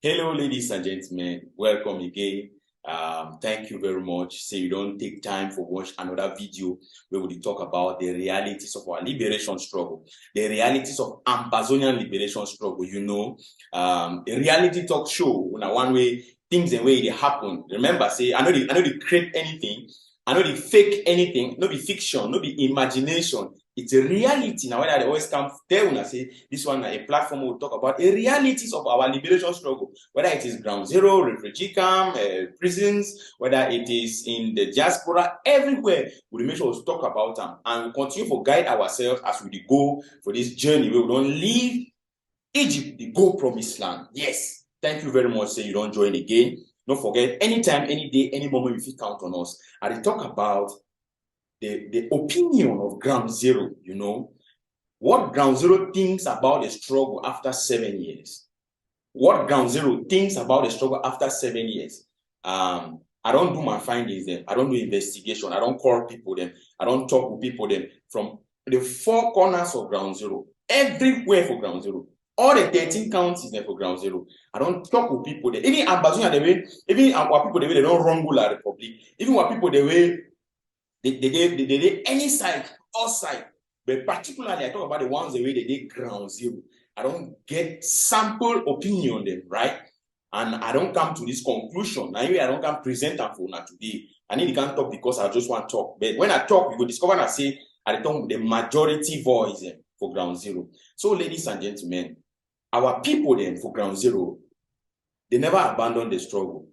Hello, ladies and gentlemen. Welcome again. Thank you very much. Say you don't take time for watch another video where we talk about the realities of our liberation struggle, the realities of Ambazonian liberation struggle. A reality talk show. One way things and way they happen. Remember, say I know they create anything. I know they fake anything. No be fiction. No be imagination. It's a reality. Now, whether they always come there when I say this one, a platform will talk about the realities of our liberation struggle, whether it is ground zero, refugee camp, prisons, whether it is in the diaspora, everywhere. We make sure to talk about them and we continue to guide ourselves as we go for this journey. We don't leave Egypt, the go promised land. Yes. Thank you very much. Say you don't join again. Don't forget, anytime, any day, any moment, if you count on us. I talk about the opinion of Ground Zero, what Ground Zero thinks about the struggle after 7 years. What Ground Zero thinks about the struggle after 7 years. I don't do my findings then. I don't do investigation. I don't call people then. I don't talk with people then. From the four corners of Ground Zero, everywhere for Ground Zero. All the 13 counties there for Ground Zero. I don't talk with people there. Even Ambazonia, even our people, they don't rumble our republic. Even our people, they any side, all side. But particularly, I talk about the ones the way they did Ground Zero. I don't get sample opinion them, right? And I don't come to this conclusion. Now, I don't come present them for now today. I need to can't talk because I just want to talk. But when I talk, you will discover and I say, I talk the majority voice for Ground Zero. So, ladies and gentlemen, our people then for Ground Zero, they never abandon the struggle.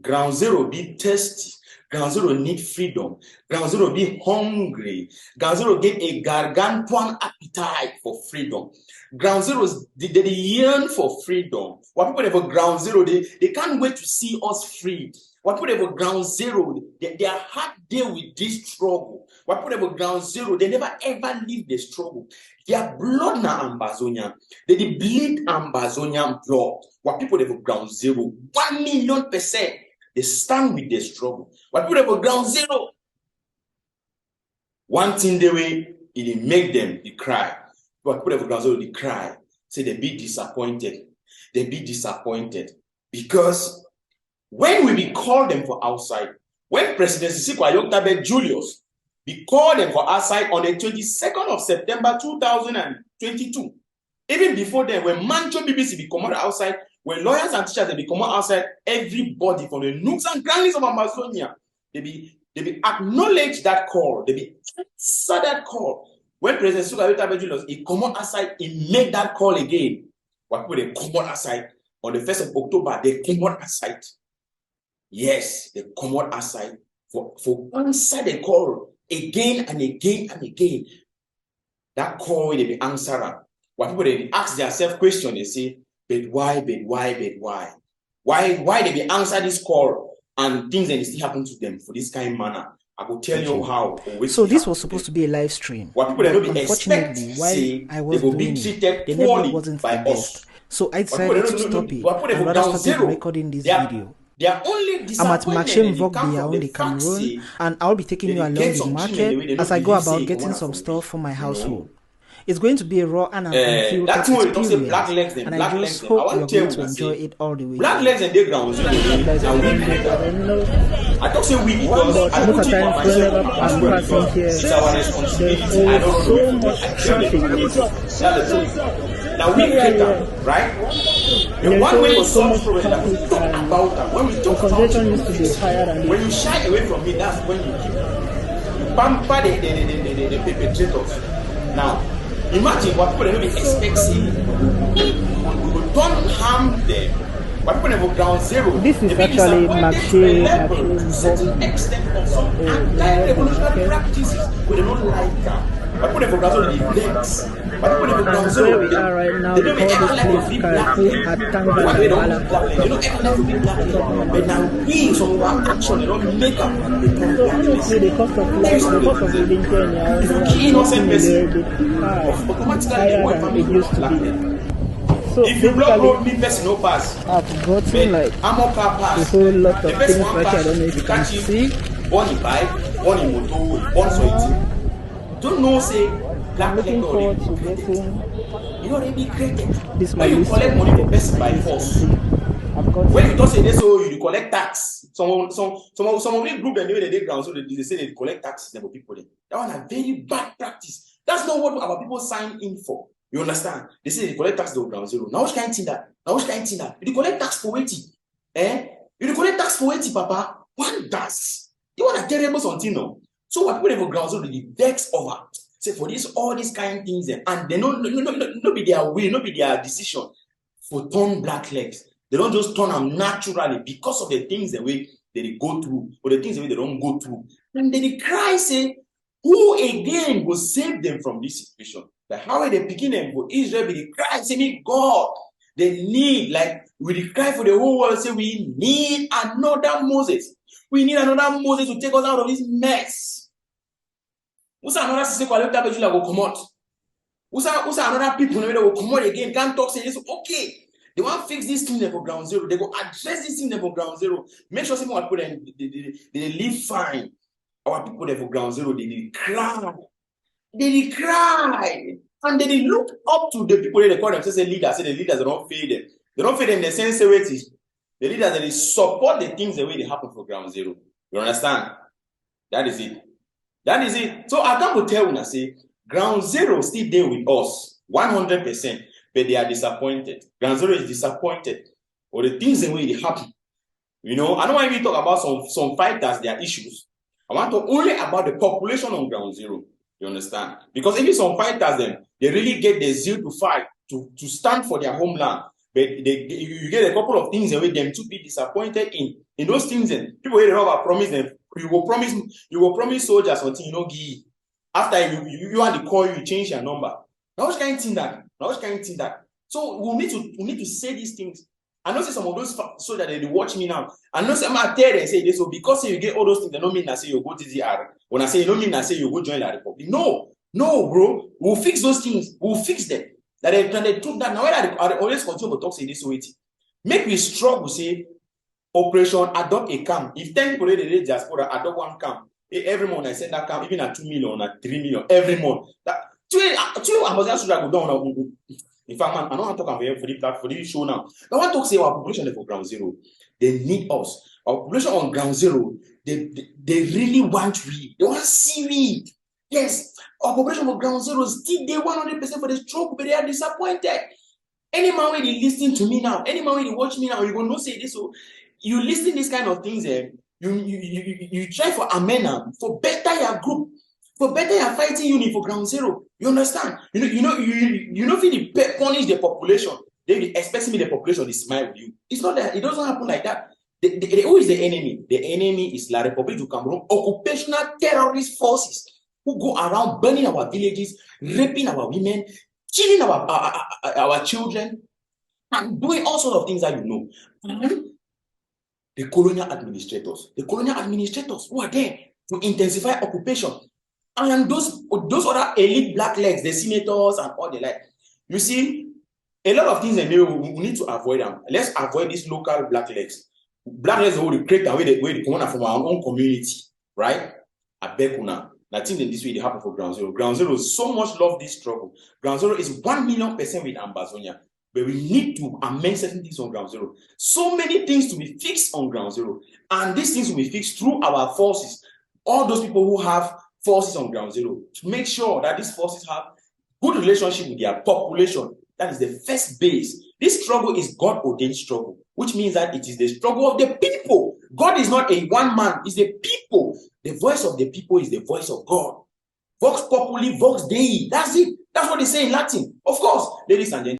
Ground Zero be thirsty. Ground Zero need freedom. Ground Zero be hungry. Ground Zero get a gargantuan appetite for freedom. Ground Zero, they yearn for freedom. What people for Ground Zero, they can't wait to see us free. What people for Ground Zero, their heart there with this struggle. What people for Ground Zero, they never ever leave the struggle. Their blood na Ambazonian. They bleed Ambazonian blood. What people for Ground Zero, 1,000,000%. They stand with the struggle. What people for Ground Zero? One thing they way it make them they cry. What people for Ground Zero they cry. Say they be disappointed. They be disappointed because when we call them for outside, when President Sisiko Ayoktabe Julius we called them for outside on the 22nd of September 2022. Even before then, when Mancho BBC become outside. When lawyers and teachers they become outside, everybody from the nooks and crannies of Amazonia, they be acknowledge that call, they be answer that call. When President Sisiko Julius he come outside, he make that call again. What people they come outside on the 1st of October, they come outside. Yes, they come outside for answer the call again and again and again. That call they be answered. What people they ask themselves question, they say. But why? Why they be answer this call and things that still happen to them for this kind of manner? I will tell you how. So this was supposed to be a live stream. What people don't be unfortunately, while I was doing it, they never wasn't the best. So I decided to stop it and rather started recording this video. I'm at Maxim Vogbia in the Cameroon, and I'll be taking you along the market as I go about getting some stuff for my household. It's going to be a raw and unfiltered experience, and I just hope you're going to enjoy it all the way. Black legs and the ground. I don't say we because I don't think I'm passing here. There's so much traffic. Now we get that, right? The one way was so much that we talk about that. When we talk about it, when you shy away from it, that's when you pamper the perpetrators. Now, imagine what people don't expect. We don't harm them. What people have Ground Zero. This is actually Maxim certain extent of some anti-revolutionary practices. We don't like that. What people have Ground Zero the legs. What people have Ground Zero. Where we are right now, they don't act like Carrefour at Tanga. They don't act like to be black. But now we, some action, they don't make up. The cost of life, the cost of living here is higher than it used to be. So if you block road, me person no pass. I've gotten like a whole lot of things like I don't know if you can see. One in bike, one in motor, one so it. Don't know say black I'm looking forward to getting You already created. When you collect money for person by force, when you don't say this, so you collect tax. Some of the group that they ground, so they say they collect taxes for people. That one a very bad practice. That's not what our people sign in for. You understand? They say they collect tax to ground zero. Now which kind of thing that? You collect tax for 80. You collect tax for 80, Papa. One does. You want a terrible something, no? So what people for ground zero they vex over. Say for this, all these kind of things, and they no be their will, no be their decision for turn black legs. They don't just turn them naturally because of the things that they go through or the things that they don't go through. And then they cry, say, who again will save them from this situation? Like how they begin them for Israel, they cry, say, me God, they need, like we cry for the whole world, say we need another Moses. We need another Moses to take us out of this mess. Who's another sister called that will come out? Who's another people that will come out again? Can't talk, say this, okay. They want to fix this thing for ground zero. They go address this thing for ground zero. Make sure people put them, they live fine. Our people there for ground zero, they cry. They cry. And they look up to the people they call themselves leaders. Say the leaders don't fail them. They don't fail them in the sense way it is. The leaders they support the things the way they happen for ground zero. You understand? That is it. That is it. So I come to tell you, I say, ground zero still there with us 100%. But they are disappointed. Ground zero is disappointed. Or the things the way they happen. You know, I don't want to talk about some fighters, their issues. I want to talk only about the population on ground zero. You understand? Because even some fighters, they really get the zeal to fight, to stand for their homeland. But you get a couple of things that them to be disappointed in those things. And people will have a promise them. You will promise soldiers something, you know, give. After you want to call you change your number. Now which kind of thing that? So we need to say these things. I know say some of those soldiers they watch me now. I know some are tell and say this, so because you get all those things, they don't mean I say you go to TZR. When I say you don't mean I say you go join the Republic. No, bro. We'll fix those things. We'll fix them. That they took that now. I always continue to talk say this way. Make me struggle say Operation Adopt a Camp. If 10 people they diaspora adopt one camp, every month I send that camp even at 2 million or 3 million every month. That I must just go down. In fact, man, I don't want to talk about for this show now. I want to say our population for ground zero. They need us. Our population on ground zero, they really want we. They want to see we. Yes, our population for ground zero is still there 100% for the stroke, but they are disappointed. Any man when they listen to me now, any man when they watch me now, you're going to say this. So you listen to these kind of things, you try for amena, for better your group. For better your fighting unit for ground zero. You understand? You know, if you punish the population, they expect me the population to smile with you. It's not that. It doesn't happen like that. Who is the enemy? The enemy is La Republic du Cameroon, occupational terrorist forces who go around burning our villages, raping our women, killing our children, and doing all sorts of things that you know. The colonial administrators who are there to intensify occupation. And those other elite black legs, the senators and all the like. You see, a lot of things we need to avoid them. Let's avoid these local black legs. Black legs will create the way they come from our own community, right? I beg una. I think that this way they happen for ground zero. Ground zero so much love this struggle. Ground zero is 1,000,000% with Ambazonia. But we need to amend certain things on ground zero. So many things to be fixed on ground zero. And these things will be fixed through our forces. All those people who have forces on ground zero, to make sure that these forces have good relationship with their population. That is the first base. This struggle is God-ordained struggle, which means that it is the struggle of the people. God is not a one man, it's the people. The voice of the people is the voice of God. Vox populi, vox Dei. That's it. That's what they say in Latin. Of course, ladies and gentlemen.